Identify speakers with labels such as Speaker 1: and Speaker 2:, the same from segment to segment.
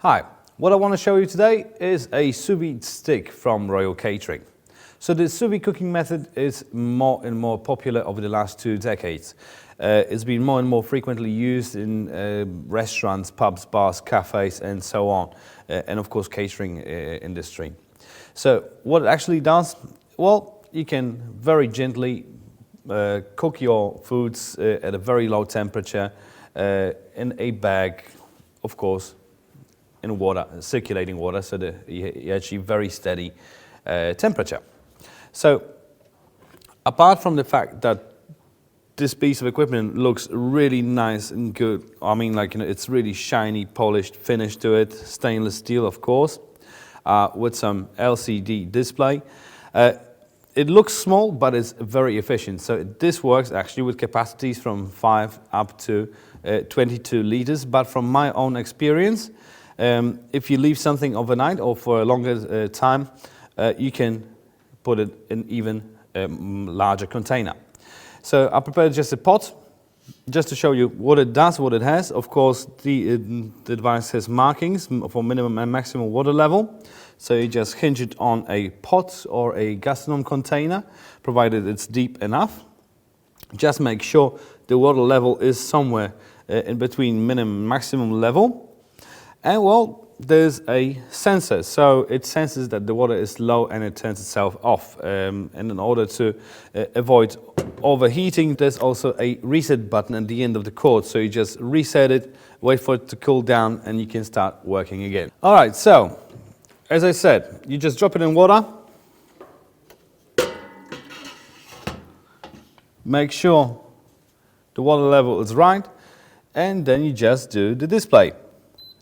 Speaker 1: Hi, what I want to show you today is a Sous-Vide-Stick from Royal Catering. So the sous-vide cooking method is more and more popular over the last 2 decades. It's been more and more frequently used in restaurants, pubs, bars, cafes and so on, and of course catering industry. So what it actually does, well, you can very gently cook your foods at a very low temperature in a bag, of course, in water, circulating water, so that you achieve very steady temperature. So, apart from the fact that this piece of equipment looks really nice and good, I mean, like, it's really shiny, polished finish to it, stainless steel, of course, with some LCD display. It looks small, but it's very efficient. So this works actually with capacities from 5 up to 22 liters. But from my own experience, if you leave something overnight or for a longer time, you can put it in even larger container. So I prepared just a pot, just to show you what it does, what it has. Of course, the device has markings for minimum and maximum water level. So you just hinge it on a pot or a gastronom container, provided it's deep enough. Just make sure the water level is somewhere in between minimum and maximum level. And well, there's a sensor, so it senses that the water is low and it turns itself off. And in order to avoid overheating, there's also a reset button at the end of the cord. So you just reset it, wait for it to cool down, and you can start working again. All right, so as I said, you just drop it in water. Make sure the water level is right, and then you just do the display.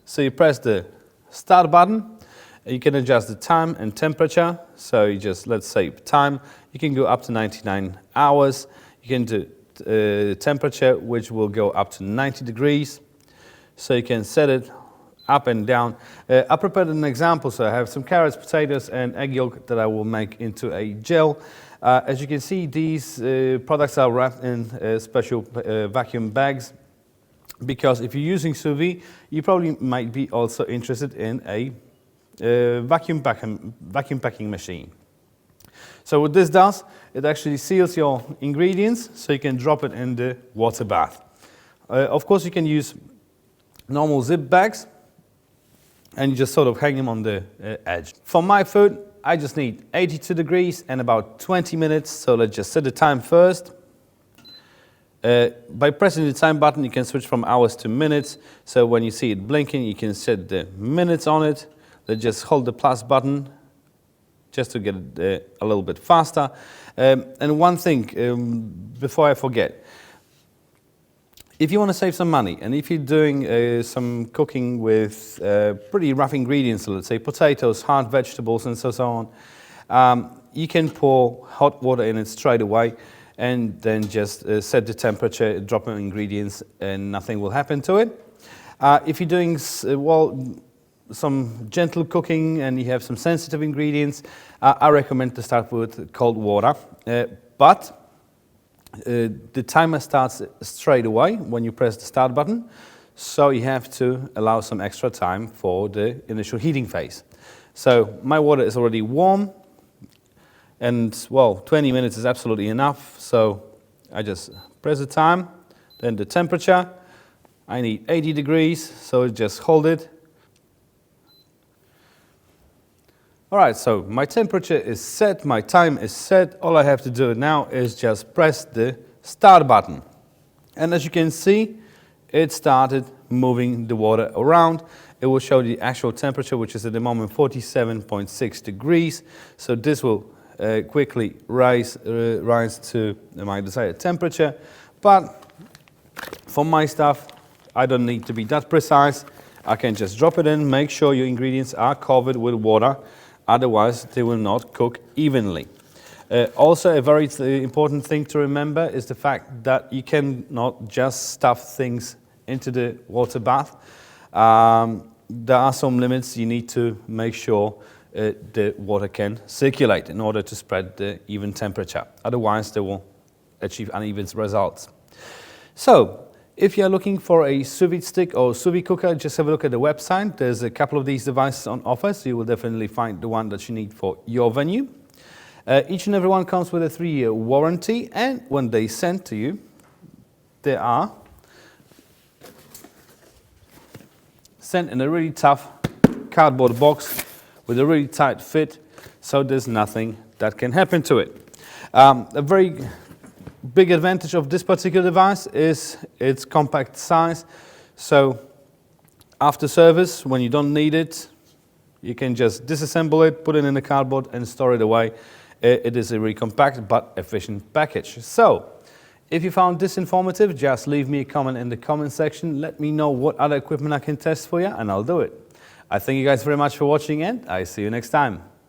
Speaker 1: So you press the start button, you can adjust the time and temperature. So you just, let's say time, you can go up to 99 hours. You can do temperature, which will go up to 90 degrees. So you can set it up and down. I prepared an example, so I have some carrots, potatoes and egg yolk that I will make into a gel. As you can see, these products are wrapped in special vacuum bags. Because if you're using sous vide, you probably might be also interested in a vacuum packing machine. So what this does, it actually seals your ingredients so you can drop it in the water bath. Of course, you can use normal zip bags and you just sort of hang them on the edge. For my food, I just need 82 degrees and about 20 minutes. So let's just set the time first. By pressing the time button, you can switch from hours to minutes. So when you see it blinking, you can set the minutes on it. Let's just hold the plus button just to get it a little bit faster. And one thing, before I forget, if you want to save some money, and if you're doing some cooking with pretty rough ingredients, so let's say potatoes, hard vegetables, and so on, you can pour hot water in it straight away. And then just set the temperature, drop in ingredients, and nothing will happen to it. If you're doing, well, some gentle cooking and you have some sensitive ingredients, I recommend to start with cold water. But the timer starts straight away when you press the start button, so you have to allow some extra time for the initial heating phase. So my water is already warm. And well, 20 minutes is absolutely enough, so I just press the time, then the temperature. I need 80 degrees, so just hold it. All right, so my temperature is set, my time is set. All I have to do now is just press the start button. And as you can see, it started moving the water around. It will show the actual temperature, which is at the moment 47.6 degrees. So this will quickly rise to my desired temperature. But for my stuff, I don't need to be that precise. I can just drop it in, make sure your ingredients are covered with water, otherwise they will not cook evenly. Also, a very important thing to remember is the fact that you cannot just stuff things into the water bath. There are some limits. You need to make sure the water can circulate in order to spread the even temperature. Otherwise, they will achieve uneven results. So, If you're looking for a Sous-Vide-Stick or Sous-Vide cooker, just have a look at the website. There's a couple of these devices on offer, so you will definitely find the one that you need for your venue. Each and every one comes with a 3-year warranty, and when they send to you, they are sent in a really tough cardboard box with a really tight fit, so there's nothing that can happen to it. A very big advantage of this particular device is its compact size. So after service, when you don't need it, you can just disassemble it, put it in a cardboard and store it away. It is a really compact but efficient package. So if you found this informative, just leave me a comment in the comment section. Let me know what other equipment I can test for you and I'll do it. I thank you guys very much for watching and I see you next time.